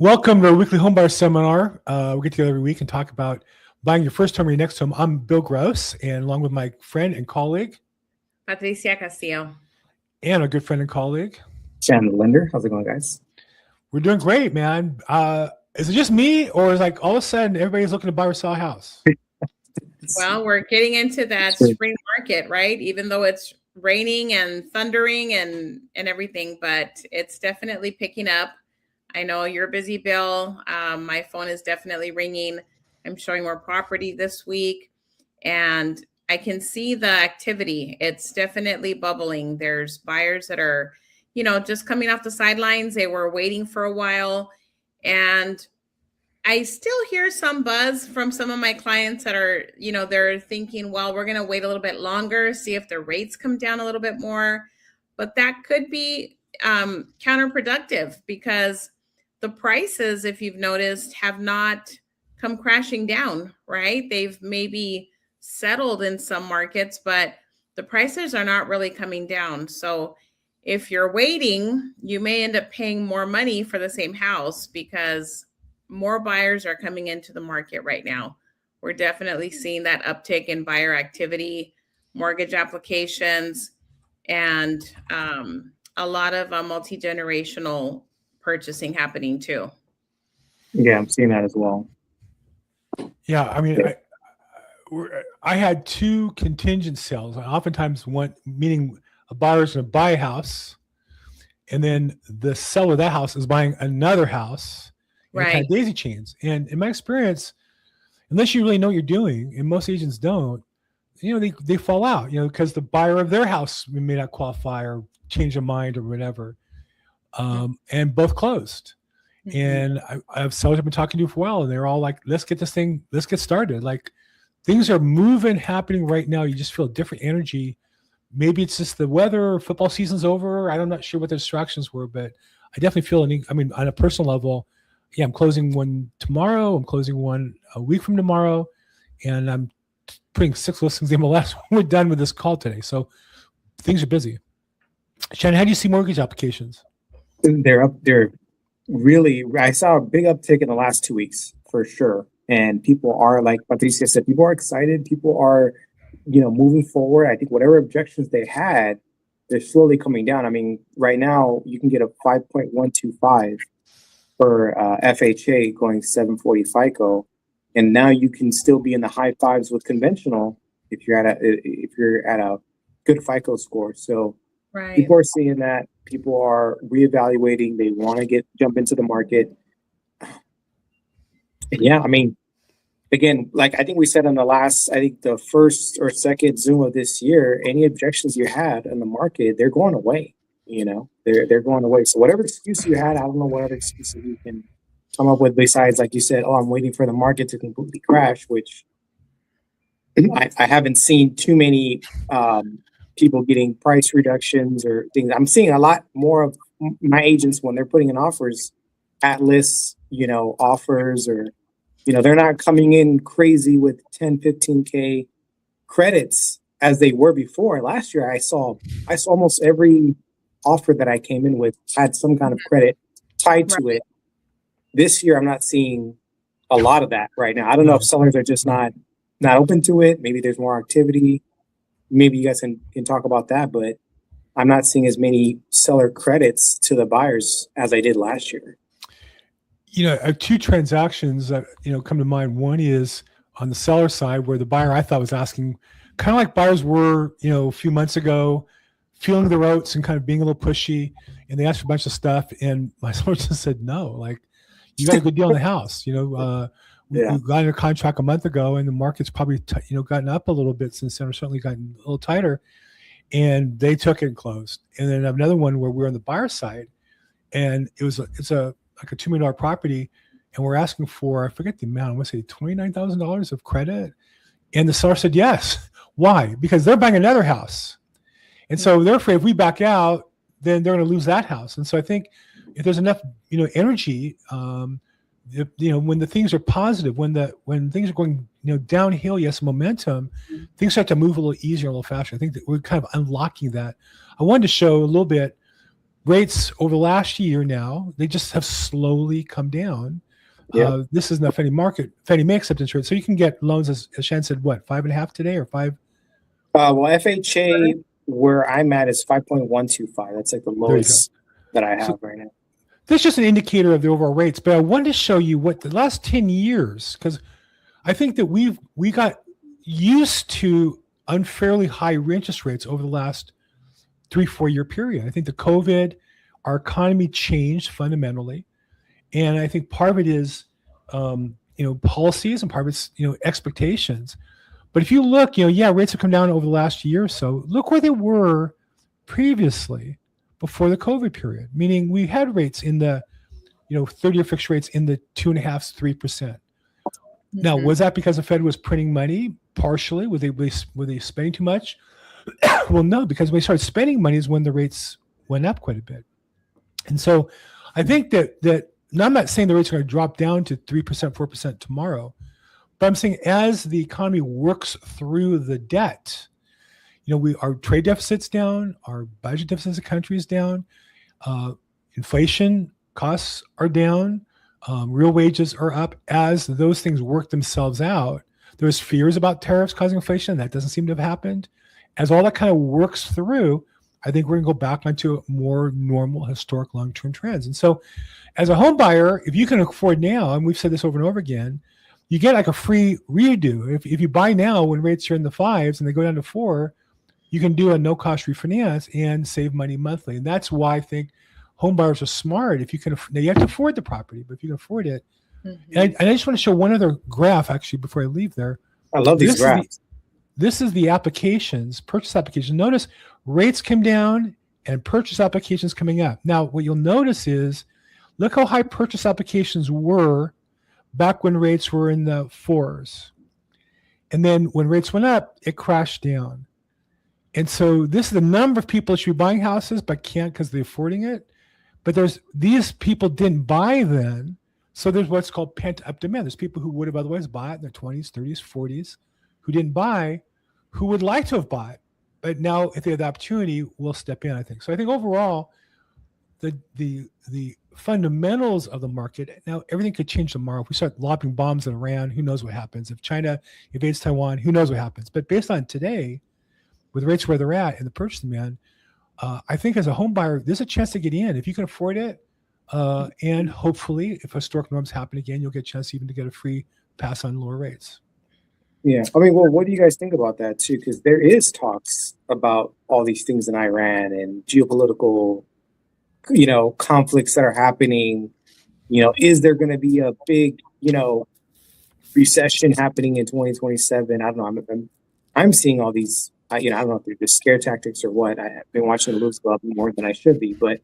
Welcome to our weekly home buyer seminar. We get together every week and talk about buying your first home or your next home. I'm Bill Gross, and along with my friend and colleague, Patricia Castillo. And our good friend and colleague, Shannon Linder. How's it going, guys? We're doing great, man. Is it just me, or is like all of a sudden everybody's looking to buy or sell a house? Well, we're getting into that spring market, right? Even though it's raining and thundering and everything, but it's definitely picking up. I know you're busy, Bill. My phone is definitely ringing. I'm showing more property this week, and I can see the activity. It's definitely bubbling. There's buyers that are, just coming off the sidelines. They were waiting for a while, and I still hear some buzz from some of my clients that are, they're thinking, well, we're going to wait a little bit longer, see if the rates come down a little bit more. But that could be counterproductive because the prices, if you've noticed, have not come crashing down, right? They've maybe settled in some markets, but the prices are not really coming down. So if you're waiting, you may end up paying more money for the same house because more buyers are coming into the market right now. We're definitely seeing that uptick in buyer activity, mortgage applications, and a lot of multi-generational purchasing happening too. Yeah, I'm seeing that as well. Yeah, I mean, I had two contingent sales. I oftentimes meaning a buyer's going to buy a house, and then the seller of that house is buying another house. Right. Kind of daisy chains. And in my experience, unless you really know what you're doing, and most agents don't, they fall out, because the buyer of their house may not qualify or change their mind or whatever. And both closed. Mm-hmm. And I have sellers I've been talking to for a while, and they're all like, let's get started. Like, things are moving, happening right now. You just feel a different energy. Maybe it's just the weather, football season's over. I'm not sure what the distractions were, but I definitely feel on a personal level, yeah, I'm closing one tomorrow. I'm closing one a week from tomorrow, and I'm putting 6 listings in MLS when we're done with this call today. So things are busy. Shannon, how do you see mortgage applications? They're up. They're really. I saw a big uptick in the last 2 weeks for sure, and people are, like Patricia said, people are excited. People are, moving forward. I think whatever objections they had, they're slowly coming down. I mean, right now you can get a 5.125 for FHA going 740 FICO, and now you can still be in the high fives with conventional if you're at a good FICO score. So right. People are seeing that. People are reevaluating. They want to jump into the market. And yeah, I mean, again, like I think we said on the first or second Zoom of this year, any objections you had in the market, they're going away. They're going away. So whatever excuse you had, I don't know what other excuses you can come up with besides, like you said, I'm waiting for the market to completely crash, which I haven't seen too many people getting price reductions or things. I'm seeing a lot more of my agents when they're putting in offers, at list, offers, or, they're not coming in crazy with 10, 15K credits as they were before. Last year, I saw almost every offer that I came in with had some kind of credit tied to it. This year, I'm not seeing a lot of that right now. I don't know if sellers are just not open to it. Maybe there's more activity. Maybe you guys can talk about that, but I'm not seeing as many seller credits to the buyers as I did last year. I have two transactions that, come to mind. One is on the seller side where the buyer I thought was asking, kind of like buyers were, a few months ago, feeling the ropes and kind of being a little pushy, and they asked for a bunch of stuff, and my seller just said no. Like, you got a good deal on the house. We got under contract a month ago, and the market's probably gotten up a little bit since then, or certainly gotten a little tighter. And they took it and closed. And then another one where we're on the buyer side, and it's like a $2 million property, and we're asking for, I forget the amount, I want to say $29,000 of credit, and the seller said yes. Why? Because they're buying another house. And so they're afraid if we back out, then they're going to lose that house. And so I think if there's enough, energy, when the things are positive, when things are going, downhill, yes, momentum, things start to move a little easier, a little faster. I think that we're kind of unlocking that. I wanted to show a little bit rates over the last year now, they just have slowly come down. Yeah. This isn't a Fannie Mae acceptance rate. So you can get loans, as Shan said, what, 5.5 today or 5? Well, FHA where I'm at is 5.125. That's like the lowest that I have right now. That's just an indicator of the overall rates. But I wanted to show you what the last 10 years, because I think that we got used to unfairly high interest rates over the last 3-4 year period. I think the COVID, our economy changed fundamentally. And I think part of it is, policies, and part of it's, expectations. But if you look, rates have come down over the last year or so. Look where they were previously before the COVID period, meaning we had rates in the, 30-year fixed rates in the 2.5%, 3%. Now, was that because the Fed was printing money? Partially. Were they spending too much? Well, no, because when they started spending money is when the rates went up quite a bit. And so I think that now I'm not saying the rates are going to drop down to 3%, 4% tomorrow, but I'm saying as the economy works through the debt, our trade deficit's down, our budget deficit as a country is down, inflation costs are down, real wages are up. As those things work themselves out, there's fears about tariffs causing inflation. That doesn't seem to have happened. As all that kind of works through, I think we're going to go back onto more normal historic long-term trends. And so as a home buyer, if you can afford now, and we've said this over and over again, you get like a free redo. If you buy now when rates are in the 5s and they go down to 4, you can do a no-cost refinance and save money monthly. And that's why I think home buyers are smart. If you can, now you have to afford the property, but if you can afford it. Mm-hmm. And I just want to show one other graph actually before I leave there. I love these graphs. This is the applications, purchase applications. Notice rates came down and purchase applications coming up. Now, what you'll notice is, look how high purchase applications were back when rates were in the 4s. And then when rates went up, it crashed down. And so this is the number of people that should be buying houses but can't because they're affording it. But these people didn't buy then. So there's what's called pent-up demand. There's people who would have otherwise bought in their 20s, 30s, 40s, who didn't buy, who would like to have bought. But now if they have the opportunity, we'll step in, I think. So I think overall, the fundamentals of the market, now everything could change tomorrow. If we start lobbing bombs at Iran, who knows what happens? If China invades Taiwan, who knows what happens? But based on today, with rates where they're at and the purchase demand, I think as a home buyer, there's a chance to get in if you can afford it. And hopefully, if historic norms happen again, you'll get a chance even to get a free pass on lower rates. Yeah. I mean, well, what do you guys think about that too? Because there is talks about all these things in Iran and geopolitical, conflicts that are happening. Is there going to be a big, recession happening in 2027? I don't know. I'm seeing all these, I don't know if they're just scare tactics or what. I've been watching the moves go up more than I should be, but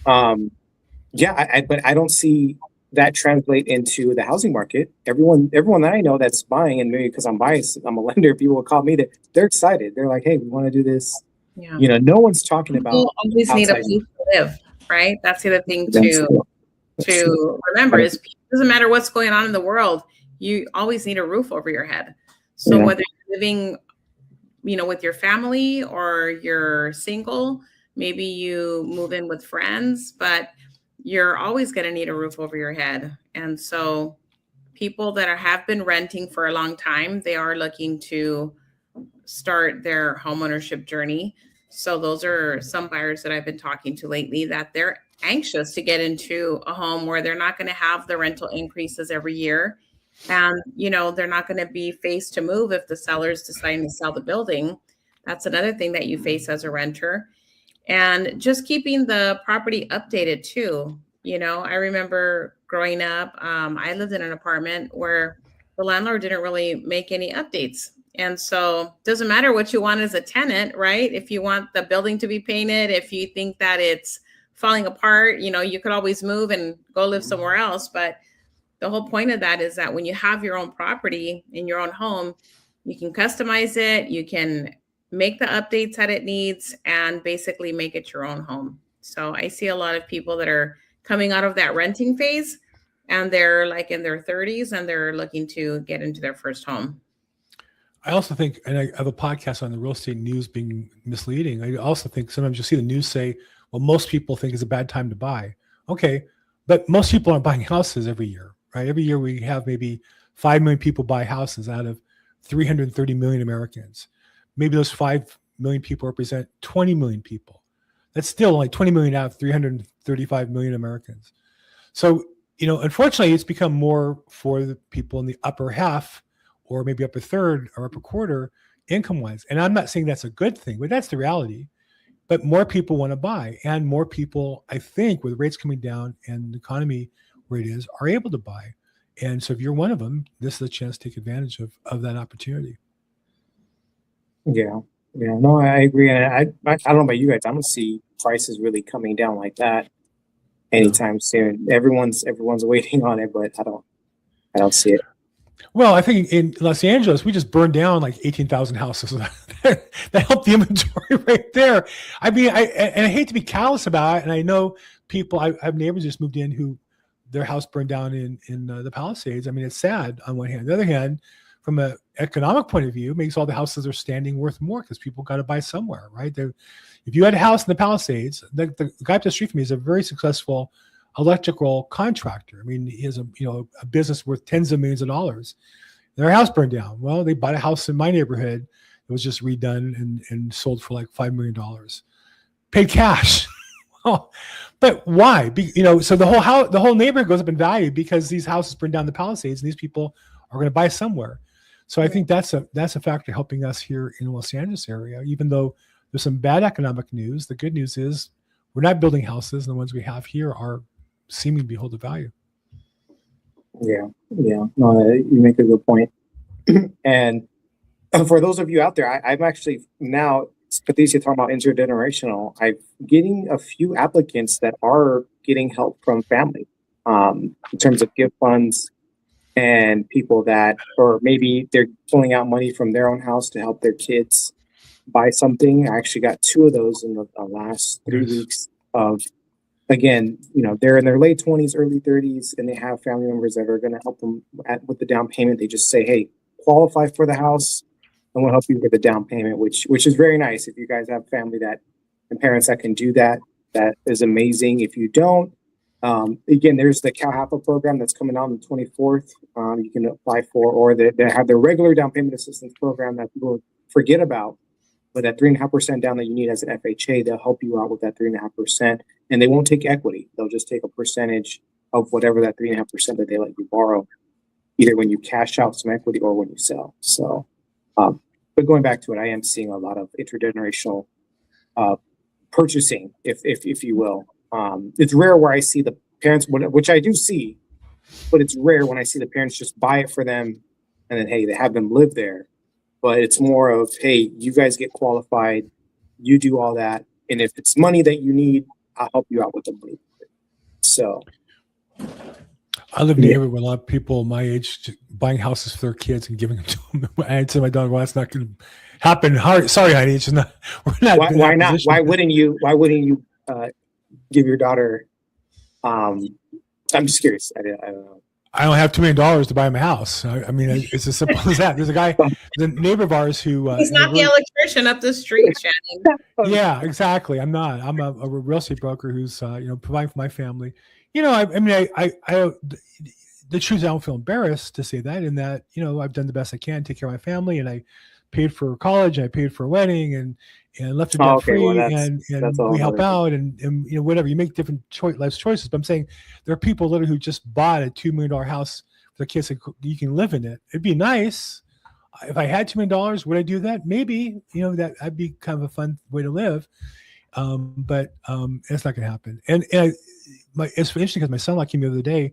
but I don't see that translate into the housing market. Everyone that I know that's buying, and maybe because I'm biased, I'm a lender, people will call me that they're excited. They're like, hey, we want to do this. Yeah. No one's talking about. People always need a place to live, right? That's the other thing to remember is it doesn't matter what's going on in the world. You always need a roof over your head. So whether you're living, with your family or you're single, maybe you move in with friends, but you're always going to need a roof over your head. And so people that have been renting for a long time, they are looking to start their homeownership journey. So those are some buyers that I've been talking to lately, that they're anxious to get into a home where they're not going to have the rental increases every year. And, they're not going to be faced to move if the seller's deciding to sell the building. That's another thing that you face as a renter. And just keeping the property updated too. I remember growing up, I lived in an apartment where the landlord didn't really make any updates. And so it doesn't matter what you want as a tenant, right? If you want the building to be painted, if you think that it's falling apart, you could always move and go live somewhere else. But the whole point of that is that when you have your own property in your own home, you can customize it, you can make the updates that it needs, and basically make it your own home. So I see a lot of people that are coming out of that renting phase, and they're like in their 30s and they're looking to get into their first home. I also think, and I have a podcast on the real estate news being misleading. I also think sometimes you'll see the news say, well, most people think it's a bad time to buy. Okay, but most people aren't buying houses every year, right? Every year we have maybe 5 million people buy houses out of 330 million Americans. Maybe those 5 million people represent 20 million people. That's still like 20 million out of 335 million Americans. So, unfortunately, it's become more for the people in the upper half or maybe upper third or upper quarter income-wise. And I'm not saying that's a good thing, but that's the reality. But more people want to buy, and more people, I think, with rates coming down and the economy where it is, are able to buy. And so if you're one of them, this is a chance to take advantage of that opportunity. Yeah. Yeah. No, I agree. And I don't know about you guys. I don't see prices really coming down like that anytime soon. Everyone's waiting on it, but I don't see it. Well, I think in Los Angeles, we just burned down like 18,000 houses. That helped the inventory right there. I mean, I hate to be callous about it. And I know people, I have neighbors just moved in who their house burned down in the Palisades. I mean, it's sad on one hand. On the other hand, from an economic point of view, it makes all the houses are standing worth more because people got to buy somewhere, right? If you had a house in the Palisades, the guy up the street from me is a very successful electrical contractor. I mean, he has a business worth tens of millions of dollars. Their house burned down. Well, they bought a house in my neighborhood. It was just redone and sold for like $5 million. Paid cash. But why? So the whole neighborhood goes up in value because these houses burned down the Palisades, and these people are going to buy somewhere. So I think that's a factor helping us here in the Los Angeles area. Even though there's some bad economic news, the good news is we're not building houses, and the ones we have here are seeming to be hold the value. Yeah. No, you make a good point. And for those of you out there, I'm actually now, Patricia talking about intergenerational. I'm getting a few applicants that are getting help from family in terms of gift funds and people that, or maybe they're pulling out money from their own house to help their kids buy something. I actually got 2 of those in the last 3 weeks of, again, they're in their late 20s, early 30s, and they have family members that are going to help them with the down payment. They just say, hey, qualify for the house, and we'll help you with the down payment, which is very nice. If you guys have family and parents that can do that, that is amazing. If you don't, again, there's the CalHAPA program that's coming out on the 24th. You can apply for, or they have their regular down payment assistance program that people forget about. But that 3.5% down that you need as an FHA, they'll help you out with that 3.5%, and they won't take equity. They'll just take a percentage of whatever that 3.5% that they let you borrow, either when you cash out some equity or when you sell. So, but going back to it, I am seeing a lot of intergenerational purchasing, if you will. It's rare where I see the parents, which I do see, but it's rare when I see the parents just buy it for them, and then hey, they have them live there. But it's more of, hey, you guys get qualified, you do all that, and if it's money that you need, I'll help you out with the money. So, I live in an area with a lot of people my age buying houses for their kids and giving them to them. I said to my daughter, "Well, that's not going to happen." Sorry, honey, it's just not. We're not. Why not? Position. Why wouldn't you give your daughter? I'm just curious. I don't know. I don't have $2 million to buy him a house. I mean, it's as simple as that. There's a guy, the neighbor of ours who he's not the electrician up the street, Shannon. Yeah, exactly. I'm not. I'm a real estate broker who's providing for my family. I mean, the truth is, I don't feel embarrassed to say that. In that, I've done the best I can, take care of my family, and I paid for college, and I paid for a wedding, and left it debt free, and we help out, and whatever. You make different life choices. But I'm saying there are people literally who just bought a $2 million house for their kids. You can live in it. It'd be nice if I had $2 million. Would I do that? Maybe. That'd be kind of a fun way to live. But it's not going to happen. And it's interesting because my son-in-law came the other day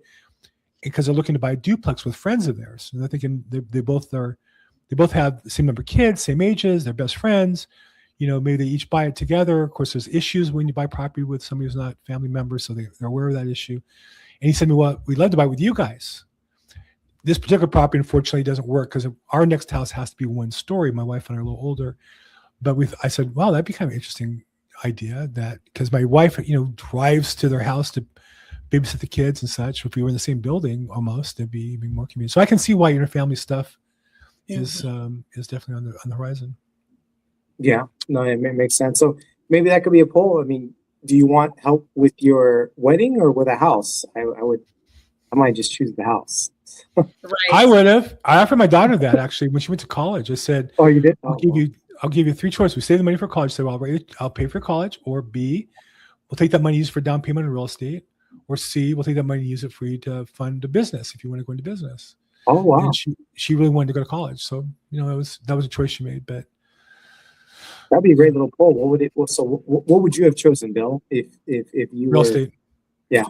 because they're looking to buy a duplex with friends of theirs, and they're thinking they both have the same number of kids, same ages, they're best friends. Maybe they each buy it together. Of course, there's issues when you buy property with somebody who's not family members, so they're aware of that issue. And he said to me, well, we'd love to buy with you guys. This particular property, unfortunately, doesn't work because our next house has to be 1 story. My wife and I are a little older. But I said, wow, that'd be kind of an interesting idea, that because my wife, drives to their house to babysit the kids and such. If we were in the same building almost, it'd be even more convenient. So I can see why interfamily stuff is definitely on the horizon. Yeah, no, it makes sense. So maybe that could be a poll. I mean, do you want help with your wedding or with a house? I might just choose the house. I Right. would have. I offered my daughter that actually when she went to college. I said, Oh, you did? I'll Oh, give wow. you I'll give you three choices. We save the money for college. So I'll pay for college, or B, we'll take that money use for down payment on real estate, or C, we'll take that money and use it for you to fund a business if you want to go into business. Oh, And wow. she really wanted to go to college. So, that was a choice she made. But That'd be a great little poll. What would you have chosen, Bill, if you real were, estate. yeah.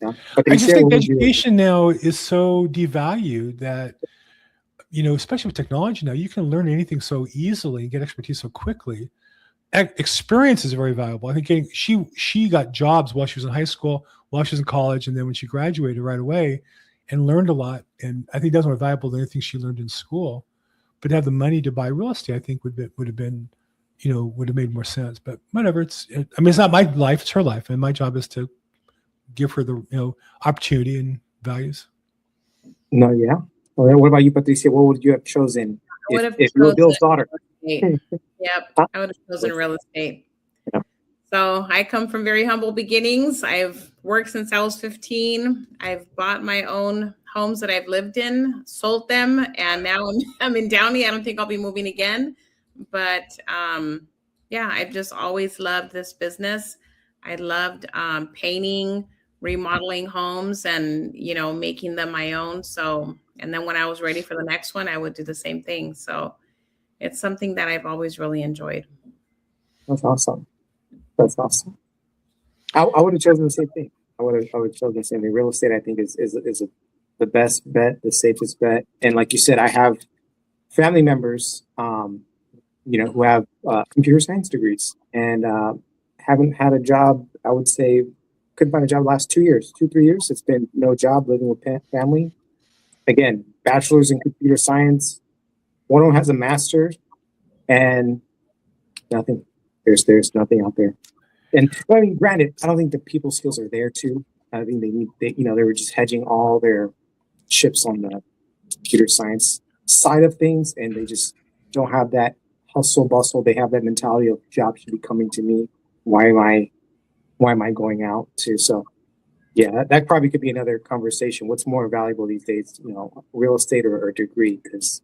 Yeah. But can I you just share think what would you have? education now is so devalued that, especially with technology now, you can learn anything so easily and get expertise so quickly. Experience is very valuable. I think she got jobs while she was in high school, while she was in college, and then when she graduated right away and learned a lot. And I think that's more valuable than anything she learned in school. But to have the money to buy real estate, I think would have been, would have made more sense. But whatever, it's not my life; it's her life, and my job is to give her the opportunity and values. No, yeah. Well, what about you, Patricia? What would you have chosen I would have if you were chosen Bill's daughter? real estate. Yep, Huh? I would have chosen real estate. Yeah. So I come from very humble beginnings. I've worked since I was 15. I've bought my own homes that I've lived in, sold them, and now I'm in Downey. I don't think I'll be moving again. But yeah, I've just always loved this business. I loved painting, remodeling homes, and making them my own. So, and then when I was ready for the next one, I would do the same thing. So it's something that I've always really enjoyed. That's awesome. That's awesome. I would have chosen the same thing. I would have chosen the same thing. Real estate, I think, is the best bet, the safest bet. And like you said, I have family members, who have computer science degrees and haven't had a job. I would say couldn't find a job the last 2 years, 2-3 years. It's been no job, living with family. Again, bachelor's in computer science. One of them has a master's, and nothing. There's nothing out there. And I mean, granted, I don't think the people skills are there too. I think they were just hedging all their chips on the computer science side of things, and they just don't have that hustle bustle. They have that mentality of jobs should be coming to me. Why am I going out to? So yeah, that probably could be another conversation. What's more valuable these days, real estate or degree? Because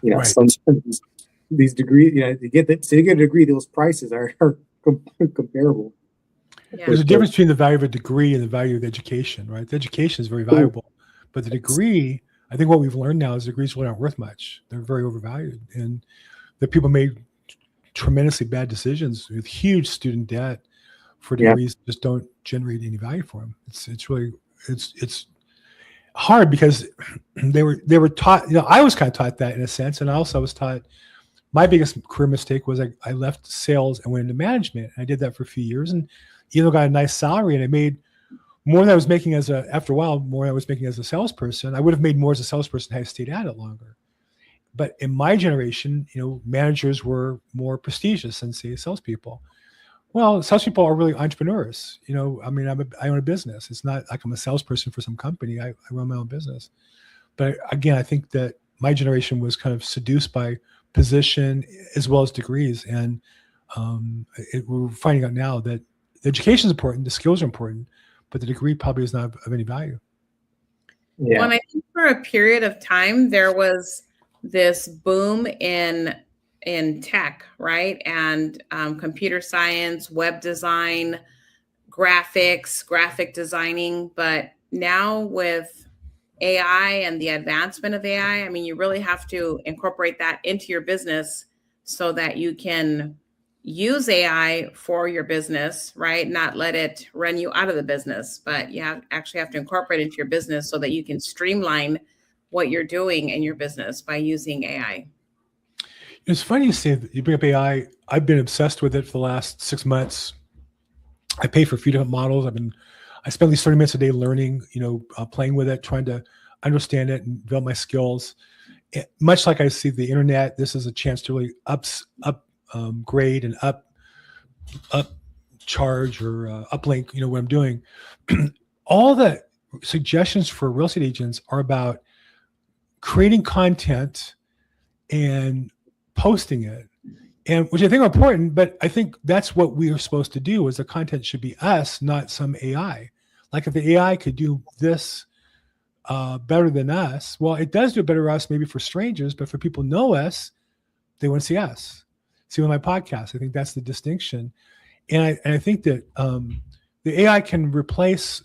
Right. sometimes these degrees, to get a degree, those prices are comparable. Yeah. There's a difference between the value of a degree and the value of the education, right? The education is very valuable, but the degree, I think what we've learned now is degrees really aren't worth much. They're very overvalued, and the people made tremendously bad decisions with huge student debt for degrees that just don't generate any value for them. It's really it's hard because they were taught. I was kind of taught that in a sense, and I also was taught. My biggest career mistake was I left sales and went into management. I did that for a few years, and got a nice salary, and I made more than I was making after a while, more than I was making as a salesperson. I would have made more as a salesperson had I stayed at it longer. But in my generation, managers were more prestigious than, say, salespeople. Well, salespeople are really entrepreneurs. I own a business. It's not like I'm a salesperson for some company. I run my own business. But again, I think that my generation was kind of seduced by position as well as degrees. And we're finding out now that the education is important, the skills are important, but the degree probably is not of any value. Yeah. Well, and I think for a period of time there was this boom in tech, right? And computer science, web design, graphics, graphic designing. But now with AI and the advancement of AI, I mean, you really have to incorporate that into your business so that you can use AI for your business, right? Not let it run you out of the business, but you actually have to incorporate it into your business so that you can streamline what you're doing in your business by using AI. It's funny you say that you bring up AI. I've been obsessed with it for the last 6 months. I pay for a few different models. I spend at least 30 minutes a day learning, playing with it, trying to understand it and develop my skills. Much like I see the internet, this is a chance to really upgrade and upcharge or uplink, what I'm doing. All the suggestions for real estate agents are about creating content and posting it. and which I think are important, but I think that's what we are supposed to do is the content should be us, not some AI. Like if the AI could do this better than us, well, it does do it better for us maybe for strangers, but for people who know us, they want to see us. See with my podcast, I think that's the distinction. And I think that the AI can replace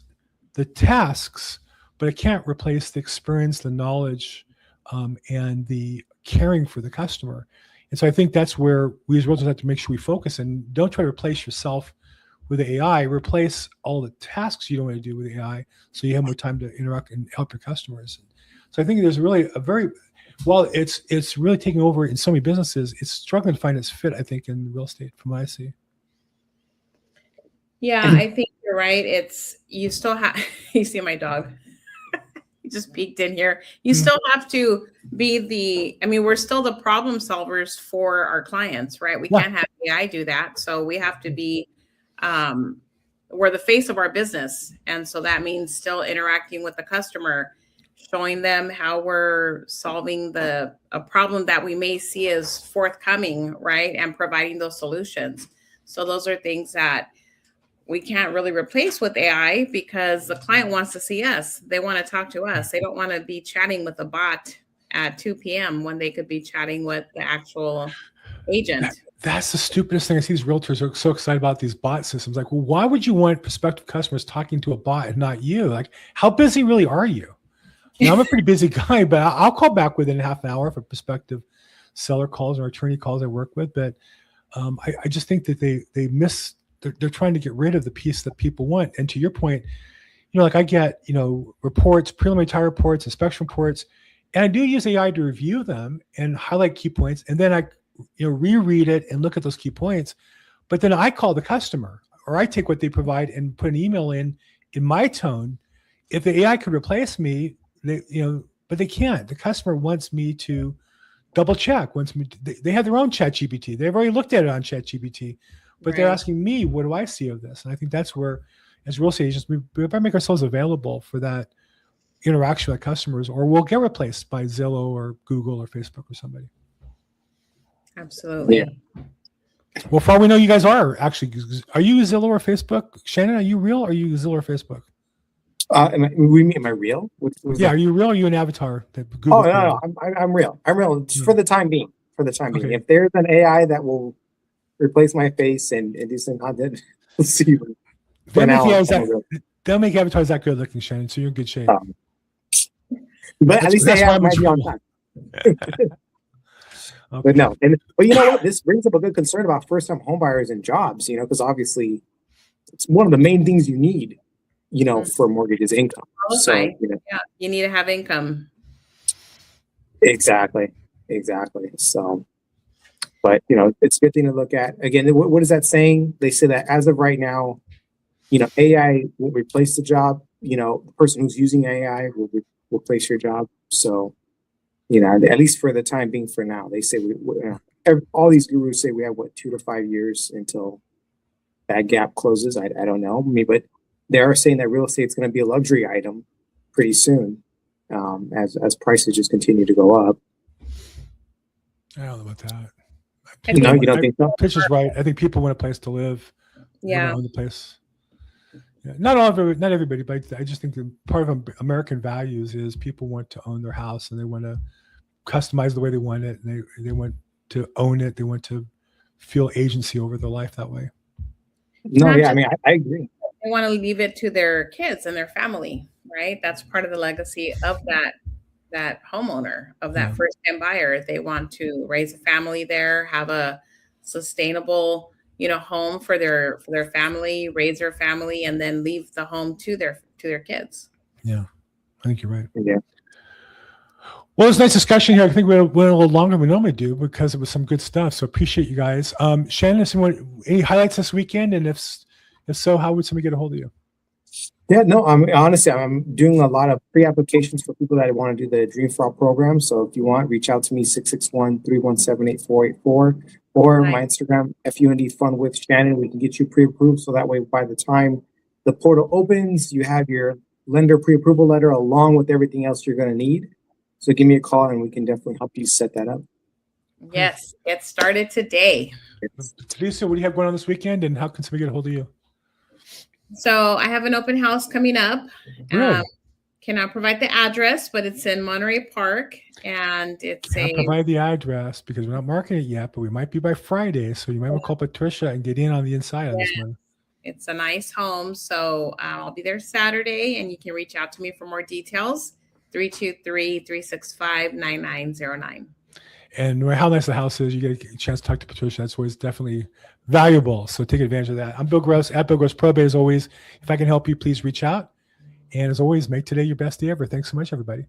the tasks, but it can't replace the experience, the knowledge, and the caring for the customer. And so I think that's where we as realtors have to make sure we focus and don't try to replace yourself with the AI. Replace all the tasks you don't want to do with the AI so you have more time to interact and help your customers. So I think there's really a very, well, it's really taking over in so many businesses. It's struggling to find its fit, I think, in real estate from what I see. Yeah, I think you're right. You still have, you see my dog. He just peeked in here. You still have to be we're still the problem solvers for our clients, right? We can't have AI do that. So we have to be, we're the face of our business. And so that means still interacting with the customer, showing them how we're solving a problem that we may see as forthcoming, right? And providing those solutions. So those are things that we can't really replace with AI because the client wants to see us. They want to talk to us. They don't want to be chatting with a bot at 2 p.m. when they could be chatting with the actual agent. That's the stupidest thing. I see these realtors are so excited about these bot systems. Like, well, why would you want prospective customers talking to a bot and not you? Like, how busy really are you? You know, I'm a pretty busy guy, but I'll call back within half an hour for prospective seller calls or attorney calls I work with. But I just think that they miss. They're trying to get rid of the piece that people want. And to your point, you know, like I get, you know, reports, preliminary title reports, inspection reports, and I do use AI to review them and highlight key points. And then I, you know, reread it and look at those key points. But then I call the customer or I take what they provide and put an email in my tone. If the AI could replace me, but they can't. The customer wants me to double check, they have their own ChatGPT. They've already looked at it on ChatGPT. But they're asking me, what do I see of this? And I think that's where, as real estate agents, we better make ourselves available for that interaction with customers, or we'll get replaced by Zillow or Google or Facebook or somebody. Absolutely. Yeah. Well, for all we know, you guys are you Zillow or Facebook? Shannon, are you real or are you Zillow or Facebook? Am I real? Yeah, are you real or are you an avatar? No, I'm real. I'm real just for the time being. Okay. If there's an AI that will replace my face and do some content, we'll see. They'll make avatars that good looking, Shannon, so you're in good shape. But at least the AI might be on time. Okay. But no, but you know what? This brings up a good concern about first-time homebuyers and jobs. You know, because obviously, it's one of the main things you need. You know, for mortgages, income. So you need to have income. Exactly. So, but you know, it's a good thing to look at. Again, what is that saying? They say that as of right now, you know, AI will replace the job. You know, the person who's using AI will replace your job. So, you know, at least for the time being, for now, they say all these gurus say we have 2 to 5 years until that gap closes. I don't know. But they are saying that real estate is going to be a luxury item pretty soon, as prices just continue to go up. I don't know about that. You don't think so? Pitch is right. I think people want a place to live. Yeah. Own the place. Yeah. Not everybody, but I just think that part of American values is people want to own their house and they want to customize the way they want it. And they want to own it. They want to feel agency over their life that way. No, yeah, I mean, I agree. They want to leave it to their kids and their family, right? That's part of the legacy of that homeowner, of that first-time buyer. They want to raise a family there, have a sustainable, home for their family, raise their family, and then leave the home to their kids. Yeah, I think you're right. Yeah. Well, it's a nice discussion here. I think we went a little longer than we normally do because it was some good stuff. So appreciate you guys. Shannon, any highlights this weekend? And if so, how would somebody get a hold of you? Yeah, no, honestly, I'm doing a lot of pre-applications for people that want to do the Dream for All program. So if you want, reach out to me, 661-317-8484, or my Instagram, FUND Fun with Shannon. We can get you pre-approved. So that way, by the time the portal opens, you have your lender pre-approval letter along with everything else you're going to need. So give me a call and we can definitely help you set that up. Yes, get started today. Lisa, what do you have going on this weekend, and how can somebody get a hold of you? So I have an open house coming up. Really? Cannot provide the address, but it's in Monterey Park, and it's Can't provide the address because we're not marketing it yet, but we might be by Friday. So you might want to call Patricia and get in on the inside on this one. It's a nice home. So I'll be there Saturday, and you can reach out to me for more details. 323-365-9909. And how nice the house is. You get a chance to talk to Patricia. That's always definitely valuable. So take advantage of that. I'm Bill Gross at Bill Gross Probate. As always, if I can help you, please reach out. And as always, make today your best day ever. Thanks so much, everybody.